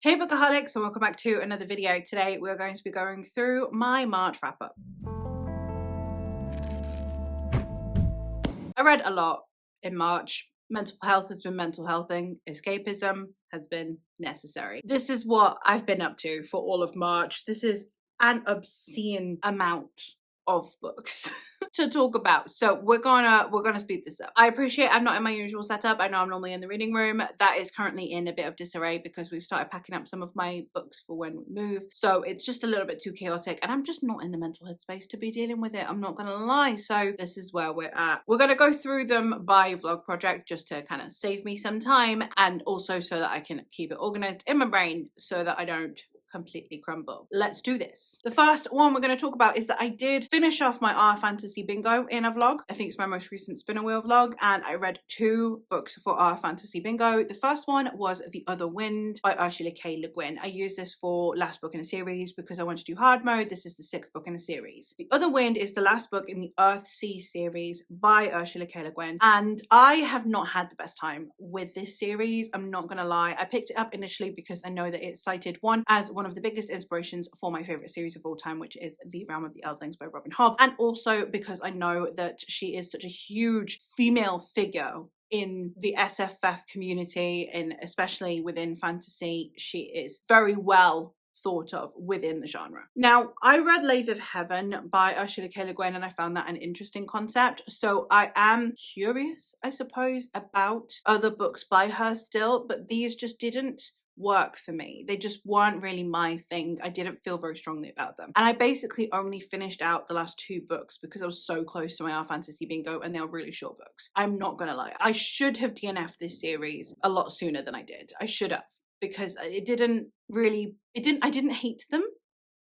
Hey Bookaholics, and welcome back to another video. Today we're going to be going through my March wrap-up. I read a lot in March. Mental health has been mental healthing. Escapism has been necessary. This is what I've been up to for all of March. This is an obscene amount of books to talk about, so we're gonna speed this up. I appreciate I'm not in my usual setup. I know I'm normally in the reading room. That is currently in a bit of disarray because we've started packing up some of my books for when we move, so it's just a little bit too chaotic and I'm just not in the mental headspace to be dealing with it, I'm not gonna lie. So this is where we're at. We're gonna go through them by vlog project just to kind of save me some time, and also so that I can keep it organized in my brain so that I don't completely crumble. Let's do this. The first one we're going to talk about is that I did finish off my R Fantasy Bingo in a vlog. I think it's my most recent spinner wheel vlog, and I read 2 books for R Fantasy Bingo. The first one was The Other Wind by Ursula K. Le Guin. I used this for last book in a series because I want to do hard mode. This is the 6th book in a series. The Other Wind is the last book in the Earthsea series by Ursula K. Le Guin, and I have not had the best time with this series. I'm not gonna lie. I picked it up initially because I know that it's cited as one of the biggest inspirations for my favorite series of all time, which is The Realm of the Eldlings by Robin Hobb, and also because I know that she is such a huge female figure in the SFF community, and especially within fantasy. She is very well thought of within the genre. Now, I read Lathe of Heaven by Ursula K. Le Guin and I found that an interesting concept, so I am curious, I suppose, about other books by her still, but these just didn't work for me. They just weren't really my thing. I didn't feel very strongly about them, and I basically only finished out the last 2 books because I was so close to my R Fantasy Bingo and they were really short books. I'm not gonna lie, I should have DNF'd this series a lot sooner than I did. I should have, because I didn't hate them,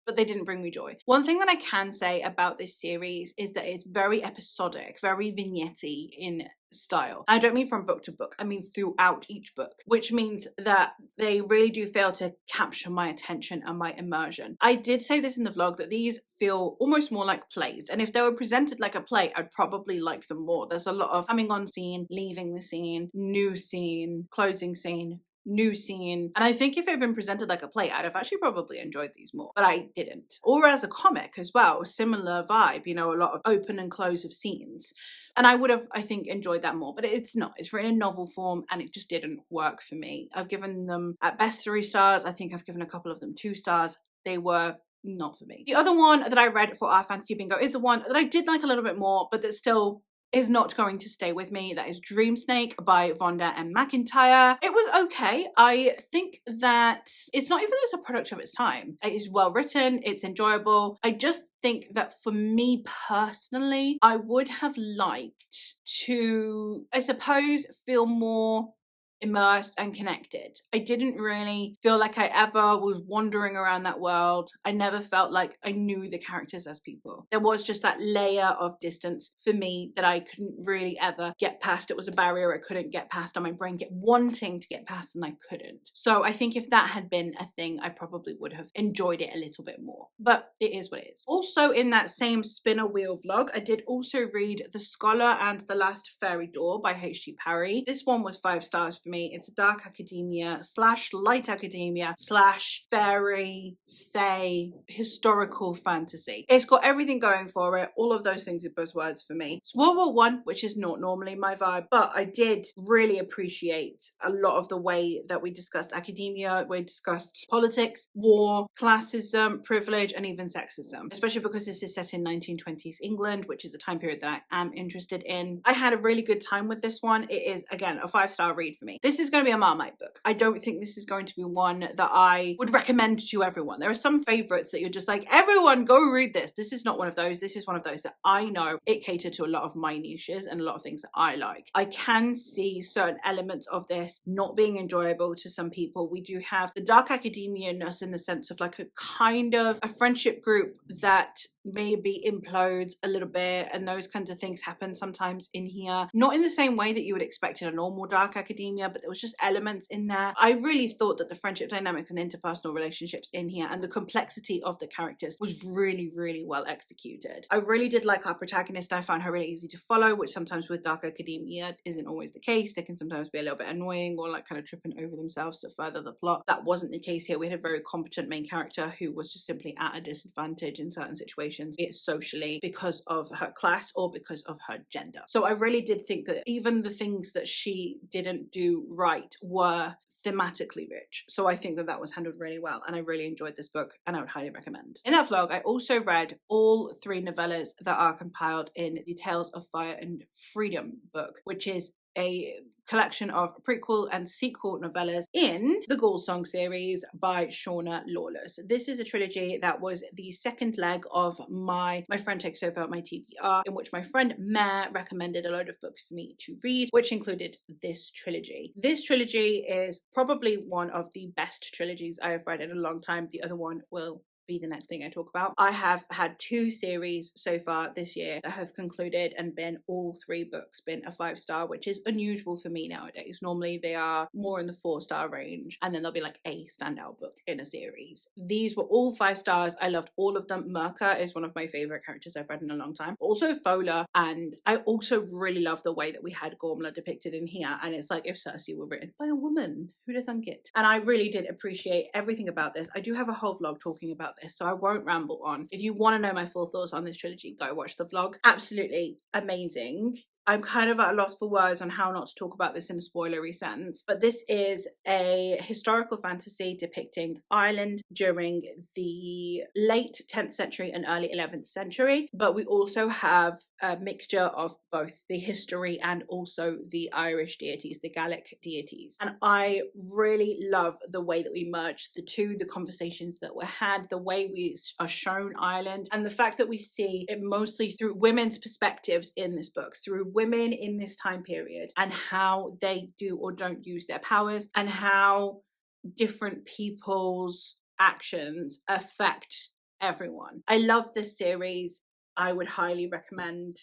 but they didn't bring me joy. One thing that I can say about this series is that it's very episodic, very vignette-y in style. I don't mean from book to book, I mean throughout each book, which means that they really do fail to capture my attention and my immersion. I did say this in the vlog that these feel almost more like plays, and if they were presented like a play, I'd probably like them more. There's a lot of coming on scene, leaving the scene, new scene, closing scene, new scene, and I think if it had been presented like a play, I'd have actually probably enjoyed these more, but I didn't. Or as a comic as well, similar vibe, you know, a lot of open and close of scenes, and I would have, I think, enjoyed that more, but it's not. It's written in novel form and it just didn't work for me. I've given them at best 3 stars. I think I've given a couple of them 2 stars. They were not for me. The other one that I read for our Fantasy Bingo is the one that I did like a little bit more, but that still is not going to stay with me. That is Dream Snake by Vonda M. McIntyre. It was okay. I think that it's not even that it's a product of its time. It is well written, it's enjoyable. I just think that for me personally, I would have liked to, I suppose, feel more immersed and connected. I didn't really feel like I ever was wandering around that world. I never felt like I knew the characters as people. There was just that layer of distance for me that I couldn't really ever get past. It was a barrier I couldn't get past, and my brain kept wanting to get past and I couldn't. So I think if that had been a thing, I probably would have enjoyed it a little bit more, but it is what it is. Also in that same spinner wheel vlog, I did also read The Scholar and the Last Fairy Door by H.G. Parry. This one was 5 stars for me. It's a dark academia / light academia / fairy, fae, historical fantasy. It's got everything going for it. All of those things are buzzwords for me. It's World War I, which is not normally my vibe, but I did really appreciate a lot of the way that we discussed academia, we discussed politics, war, classism, privilege, and even sexism, especially because this is set in 1920s England, which is a time period that I am interested in. I had a really good time with this one. It is, again, a 5-star read for me. This is going to be a Marmite book. I don't think this is going to be one that I would recommend to everyone. There are some favorites that you're just like, everyone go read this. This is not one of those. This is one of those that I know it catered to a lot of my niches and a lot of things that I like. I can see certain elements of this not being enjoyable to some people. We do have the dark academia-ness in the sense of like a kind of a friendship group that maybe implodes a little bit, and those kinds of things happen sometimes in here. Not in the same way that you would expect in a normal dark academia, but there was just elements in there. I really thought that the friendship dynamics and interpersonal relationships in here and the complexity of the characters was really, really well executed. I really did like our protagonist. I found her really easy to follow, which sometimes with dark academia isn't always the case. They can sometimes be a little bit annoying or like kind of tripping over themselves to further the plot. That wasn't the case here. We had a very competent main character who was just simply at a disadvantage in certain situations, be it socially, because of her class or because of her gender. So I really did think that even the things that she didn't do right were thematically rich. So I think that that was handled really well, and I really enjoyed this book, and I would highly recommend. In that vlog, I also read all 3 novellas that are compiled in the Tales of Fire and Freedom book, which is a collection of prequel and sequel novellas in the Ghoul Song series by Shauna Lawless. This is a trilogy that was the second leg of my Friend Takes Over my TBR, in which my friend Mare recommended a load of books for me to read, which included this trilogy. This trilogy is probably one of the best trilogies I have read in a long time. The other one will be the next thing I talk about. I have had 2 series so far this year that have concluded and been all 3 books been a 5-star, which is unusual for me nowadays. Normally they are more in the 4-star range, and then there'll be like a standout book in a series. These were all 5 stars. I loved all of them. Mirka is one of my favorite characters I've read in a long time. Also Fola, and I also really love the way that we had Gormla depicted in here, and it's like if Cersei were written by a woman, who'd have thunk it? And I really did appreciate everything about this. I do have a whole vlog talking about this, so I won't ramble on. If you want to know my full thoughts on this trilogy, go watch the vlog. Absolutely amazing. I'm kind of at a loss for words on how not to talk about this in a spoilery sense, but this is a historical fantasy depicting Ireland during the late 10th century and early 11th century, but we also have a mixture of both the history and also the Irish deities, the Gaelic deities. And I really love the way that we merged the two, the conversations that were had, the way we are shown Ireland, and the fact that we see it mostly through women's perspectives in this book, through women in this time period and how they do or don't use their powers, and how different people's actions affect everyone. I love this series. I would highly recommend.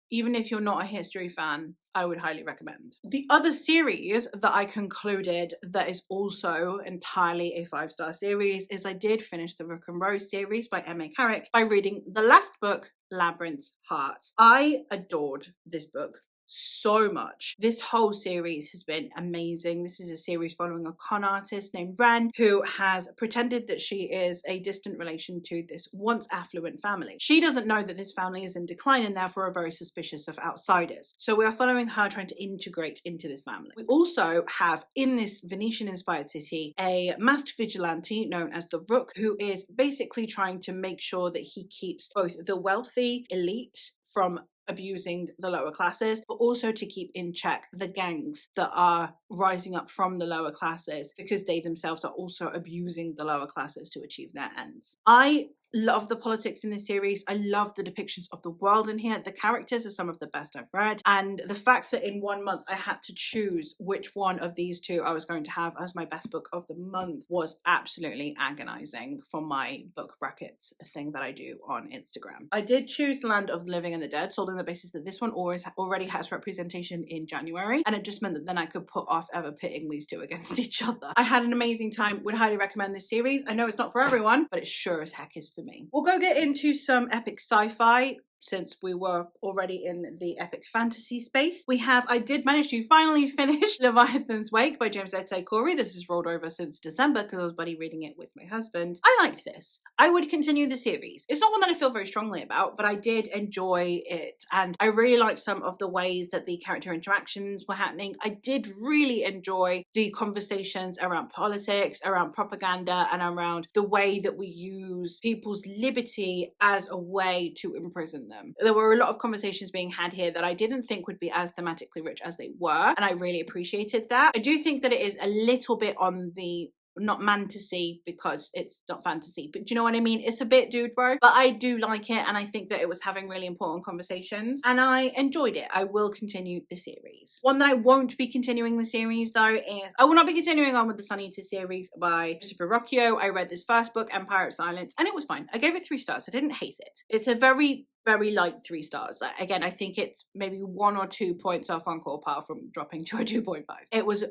Even if you're not a history fan, I would highly recommend. The other series that I concluded that is also entirely a 5-star series is I did finish the Rook and Rose series by M.A. Carrick by reading the last book, Labyrinth's Heart. I adored this book so much. This whole series has been amazing. This is a series following a con artist named Ren, who has pretended that she is a distant relation to this once affluent family. She doesn't know that this family is in decline and therefore are very suspicious of outsiders. So we are following her trying to integrate into this family. We also have in this Venetian inspired city a masked vigilante known as the Rook, who is basically trying to make sure that he keeps both the wealthy elite from abusing the lower classes, but also to keep in check the gangs that are rising up from the lower classes because they themselves are also abusing the lower classes to achieve their ends. I love the politics in this series. I love the depictions of the world in here. The characters are some of the best I've read, and the fact that in 1 month I had to choose which one of these 2 I was going to have as my best book of the month was absolutely agonizing for my book brackets thing that I do on Instagram. I did choose Land of the Living and the Dead, solely on the basis that this one already has representation in January, and it just meant that then I could put off ever pitting these 2 against each other. I had an amazing time. Would highly recommend this series. I know it's not for everyone, but it sure as heck is for me. We'll go get into some epic sci-fi since we were already in the epic fantasy space. I did manage to finally finish Leviathan's Wake by James Ed Corey. This has rolled over since December because I was buddy reading it with my husband. I liked this. I would continue the series. It's not one that I feel very strongly about, but I did enjoy it, and I really liked some of the ways that the character interactions were happening. I did really enjoy the conversations around politics, around propaganda, and around the way that we use people's liberty as a way to imprison them. There were a lot of conversations being had here that I didn't think would be as thematically rich as they were, and I really appreciated that. I do think that it is a little bit on the not fantasy because it's not fantasy, but do you know what I mean? It's a bit dude bro, but I do like it, and I think that it was having really important conversations, and I enjoyed it. I will continue the series. One that I won't be continuing the series though is I will not be continuing on with the Sun Eater series by Christopher Rocchio. I read this first book, Empire of Silence, and it was fine. I gave it 3 stars. I didn't hate it. It's a very light 3 stars. Again, I think it's maybe 1 or 2 points off on Core Pile from dropping to a 2.5. It was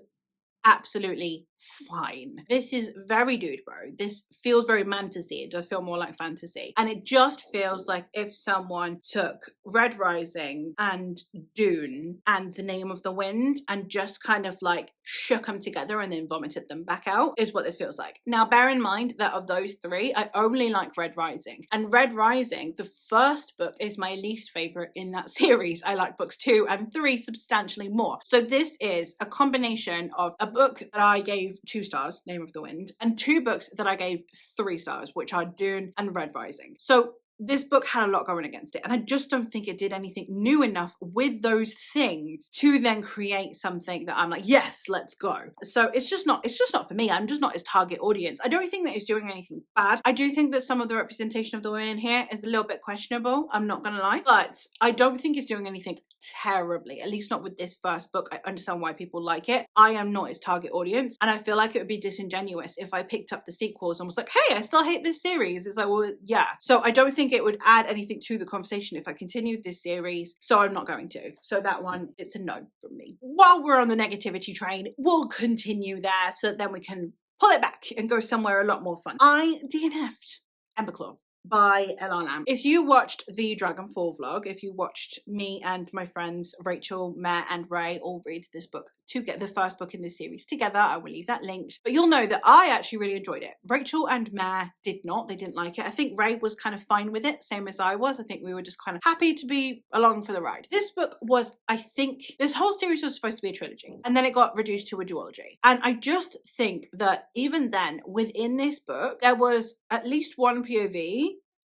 absolutely fine. This is very dude bro. This feels very fantasy. It does feel more like fantasy. And it just feels like if someone took Red Rising and Dune and The Name of the Wind and just kind of like shook them together and then vomited them back out, is what this feels like. Now, bear in mind that of those three, I only like Red Rising. And Red Rising, the first book, is my least favorite in that series. I like books 2 and 3 substantially more. So this is a combination of a book that I gave 2 stars, Name of the Wind, and 2 books that I gave 3 stars, which are Dune and Red Rising. So this book had a lot going against it, and I just don't think it did anything new enough with those things to then create something that I'm like, yes, let's go. So it's just not for me. I'm just not his target audience. I don't think that it's doing anything bad. I do think that some of the representation of the women in here is a little bit questionable, I'm not gonna lie, but I don't think it's doing anything terribly, at least not with this first book. I understand why people like it. I am not his target audience, and I feel like it would be disingenuous if I picked up the sequels and was like, hey, I still hate this series. It's like, well, yeah. So I don't think it would add anything to the conversation if I continued this series, so I'm not going to. So that one, it's a no from me. While we're on the negativity train, we'll continue there so then we can pull it back and go somewhere a lot more fun. I DNF'd Emberclaw by Elan Lam. If you watched the Dragonfall vlog, if you watched me and my friends Rachel, Mare and Ray all read this book together, the first book in this series together, I will leave that linked, but you'll know that I actually really enjoyed it. Rachel and Mare did not, they didn't like it. I think Ray was kind of fine with it, same as I was. I think we were just kind of happy to be along for the ride. This book was, I think, this whole series was supposed to be a trilogy, and then it got reduced to a duology. And I just think that even then, within this book, there was at least one POV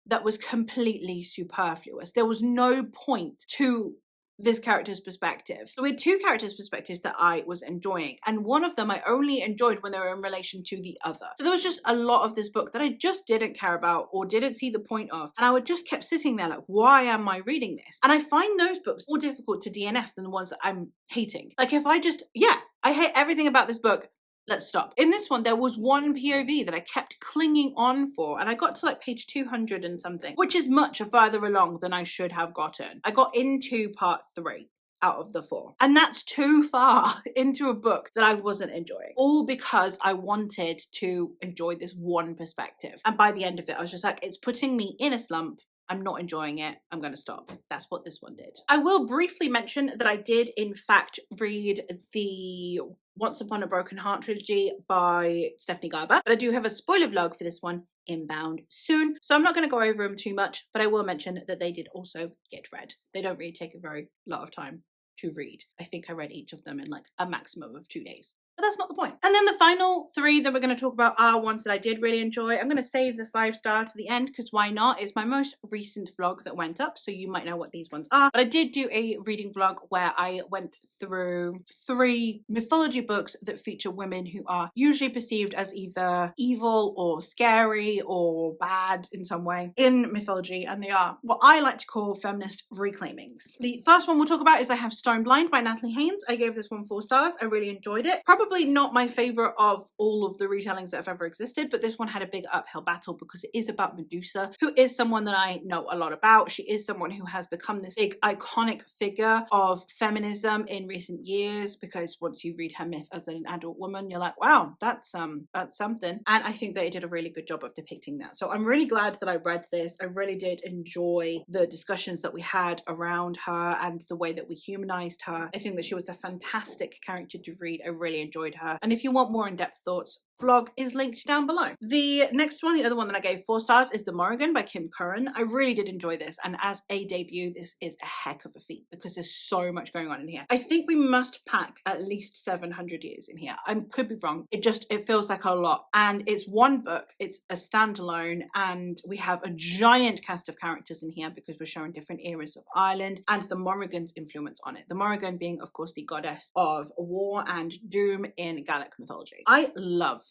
that was completely superfluous. There was no point to this character's perspective. So we had 2 characters' perspectives that I was enjoying, and one of them I only enjoyed when they were in relation to the other. So there was just a lot of this book that I just didn't care about or didn't see the point of, and I would just kept sitting there like, why am I reading this? And I find those books more difficult to DNF than the ones that I'm hating. Like if I just, yeah, I hate everything about this book, let's stop. In this one, there was one POV that I kept clinging on for, and I got to like page 200 and something, which is much further along than I should have gotten. I got into part 3 out of the 4, and that's too far into a book that I wasn't enjoying, all because I wanted to enjoy this one perspective. And by the end of it, I was just like, it's putting me in a slump. I'm not enjoying it. I'm going to stop. That's what this one did. I will briefly mention that I did, in fact, read the Once Upon a Broken Heart trilogy by Stephanie Garber, but I do have a spoiler vlog for this one inbound soon, so I'm not going to go over them too much, but I will mention that they did also get read. They don't really take a very lot of time to read. I think I read each of them in like a maximum of 2 days. But that's not the point. And then the final 3 that we're going to talk about are ones that I did really enjoy. I'm going to save the 5-star to the end because why not? It's my most recent vlog that went up, so you might know what these ones are. But I did do a reading vlog where I went through 3 mythology books that feature women who are usually perceived as either evil or scary or bad in some way in mythology, and they are what I like to call feminist reclaimings. The first one we'll talk about is I Have Stone Blind by Natalie Haynes. I gave this one 4 stars. I really enjoyed it. Probably not my favorite of all of the retellings that have ever existed, but this one had a big uphill battle because it is about Medusa, who is someone that I know a lot about. She is someone who has become this big iconic figure of feminism in recent years, because once you read her myth as an adult woman, you're like, wow, that's something. And I think they did a really good job of depicting that. So I'm really glad that I read this. I really did enjoy the discussions that we had around her and the way that we humanized her. I think that she was a fantastic character to read. I really enjoyed her. And if you want more in-depth thoughts, vlog is linked down below. The next one, the other one that I gave 4 stars, is The Morrigan by Kim Curran. I really did enjoy this, and as a debut, this is a heck of a feat because there's so much going on in here. I think we must pack at least 700 years in here. I could be wrong. It feels like a lot, and it's one book, it's a standalone, and we have a giant cast of characters in here because we're showing different eras of Ireland and the Morrigan's influence on it. The Morrigan being, of course, the goddess of war and doom in Gaelic mythology. I love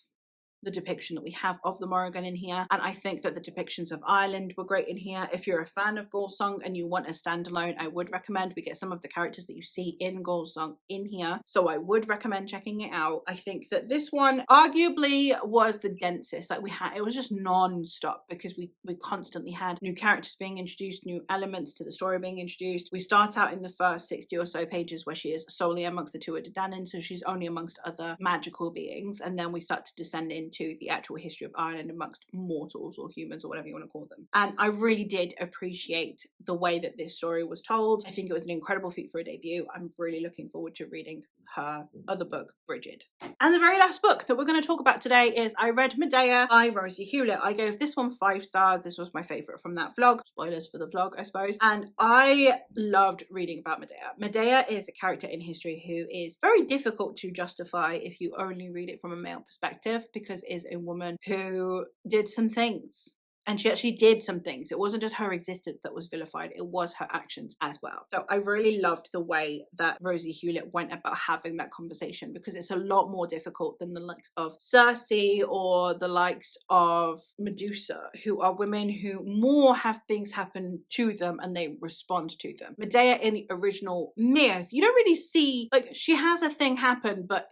the depiction that we have of the Morrigan in here. And I think that the depictions of Ireland were great in here. If you're a fan of Song and you want a standalone, I would recommend. We get some of the characters that you see in Song in here, so I would recommend checking it out. I think that this one arguably was the densest. Like, it was just non-stop because we constantly had new characters being introduced, new elements to the story being introduced. We start out in the first 60 or so pages where she is solely amongst the Tuatha De Danann, so she's only amongst other magical beings, and then we start to descend into the actual history of Ireland amongst mortals or humans or whatever you want to call them. And I really did appreciate the way that this story was told. I think it was an incredible feat for a debut. I'm really looking forward to reading her other book, Bridget. And the very last book that we're going to talk about today is I read Medea by Rosie Hewlett. I gave this one 5 stars. This was my favourite from that vlog. Spoilers for the vlog, I suppose. And I loved reading about Medea. Medea is a character in history who is very difficult to justify if you only read it from a male perspective, because it is a woman who did some things. And she actually did some things. It wasn't just her existence that was vilified, it was her actions as well. So I really loved the way that Rosie Hewlett went about having that conversation, because it's a lot more difficult than the likes of Circe or the likes of Medusa, who are women who more have things happen to them and they respond to them. Medea in the original myth, you don't really see, like, she has a thing happen, but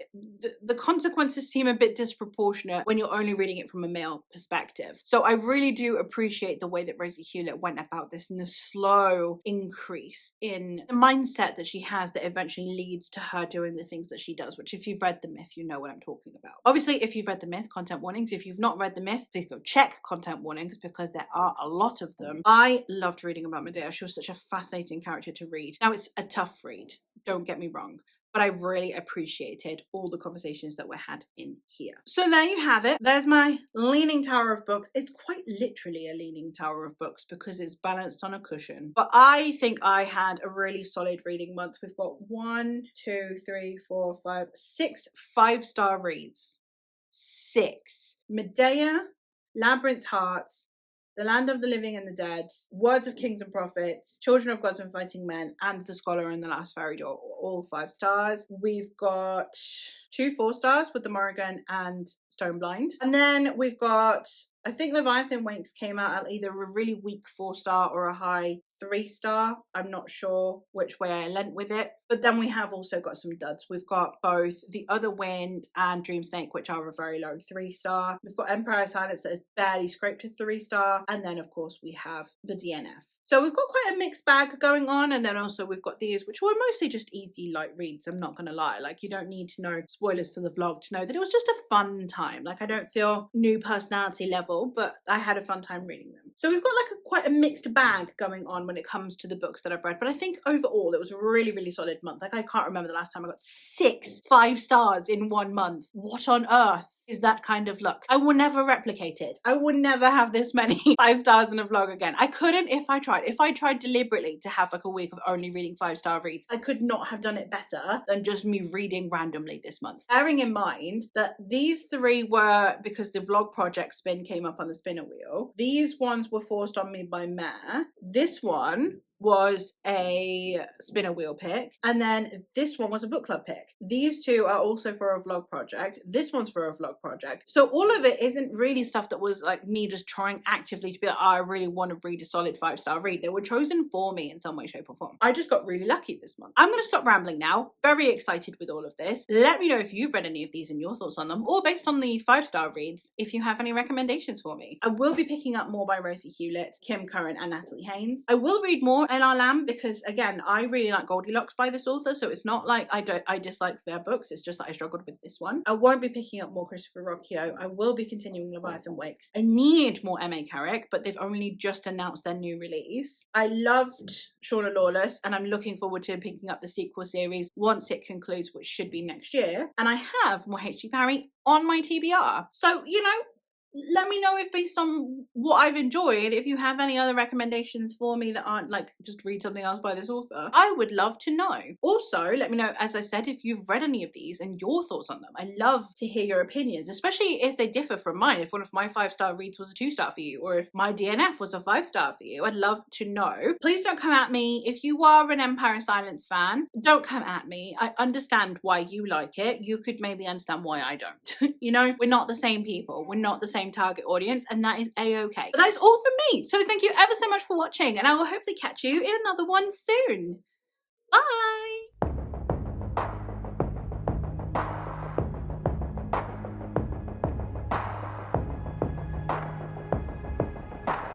the consequences seem a bit disproportionate when you're only reading it from a male perspective. So I really do appreciate the way that Rosie Hewlett went about this, and the slow increase in the mindset that she has that eventually leads to her doing the things that she does, which, if you've read the myth, you know what I'm talking about. Obviously, if you've read the myth, content warnings. If you've not read the myth, please go check content warnings, because there are a lot of them. I loved reading about Medea. She was such a fascinating character to read. Now, it's a tough read, don't get me wrong, but I really appreciated all the conversations that were had in here. So there you have it. There's my Leaning Tower of books. It's quite literally a Leaning Tower of books because it's balanced on a cushion. But I think I had a really solid reading month. We've got 6 5-star reads. 6. Medea, Labyrinth's Hearts, The Land of the Living and the Dead, Words of Kings and Prophets, Children of Gods and Fighting Men, and The Scholar and the Last Fairy Door, all 5 stars. We've got 2 4 stars with The Morrigan and Stoneblind. And then we've got, I think Leviathan Winks came out at either a really weak 4-star or a high 3-star. I'm not sure which way I leant with it. But then we have also got some duds. We've got both The Other Wind and Dream Snake, which are a very low 3-star. We've got Empire Silence that has barely scraped a 3-star. And then, of course, we have the DNF. So we've got quite a mixed bag going on, and then also we've got these, which were mostly just easy light reads, I'm not going to lie. Like, you don't need to know spoilers for the vlog to know that it was just a fun time. Like, I don't feel new personality level, but I had a fun time reading them. So we've got like quite a mixed bag going on when it comes to the books that I've read, but I think overall it was a really, really solid month. Like, I can't remember the last time I got 6 5 stars in one month. What on earth is that kind of luck? I will never replicate it. I would never have this many 5 stars in a vlog again. I couldn't if I tried. If I tried deliberately to have like a week of only reading 5-star reads, I could not have done it better than just me reading randomly this month. Bearing in mind that these 3 were because the vlog project spin came up on the spinner wheel. These ones were forced on me by Mare. This one was a spinner wheel pick, and then this one was a book club pick. These 2 are also for a vlog project. This one's for a vlog project. So all of it isn't really stuff that was like me just trying actively to be like, oh, I really want to read a solid 5-star read. They were chosen for me in some way, shape or form. I just got really lucky this month. I'm going to stop rambling now. Very excited with all of this. Let me know if you've read any of these and your thoughts on them, or based on the 5-star reads, if you have any recommendations for me. I will be picking up more by Rosie Hewlett, Kim Curran and Natalie Haynes. I will read more N.R. Lamb because, again, I really like Goldilocks by this author, so it's not like I dislike their books, it's just that I struggled with this one. I won't be picking up more Christopher Rocchio. I will be continuing Leviathan Wakes. I need more M.A. Carrick, but they've only just announced their new release. I loved Shauna Lawless, and I'm looking forward to picking up the sequel series once it concludes, which should be next year. And I have more H.G. Parry on my TBR. So, you know, let me know if, based on what I've enjoyed, if you have any other recommendations for me that aren't like just read something else by this author. I would love to know. Also, let me know, as I said, if you've read any of these and your thoughts on them. I love to hear your opinions, especially if they differ from mine. If one of my 5-star reads was a 2-star for you, or if my DNF was a 5-star for you, I'd love to know. Please don't come at me. If you are an Empire of Silence fan, don't come at me. I understand why you like it. You could maybe understand why I don't. You know, we're not the same people. We're not the same target audience, and that is a-okay. But that is all from me. So thank you ever so much for watching, and I will hopefully catch you in another one soon. Bye!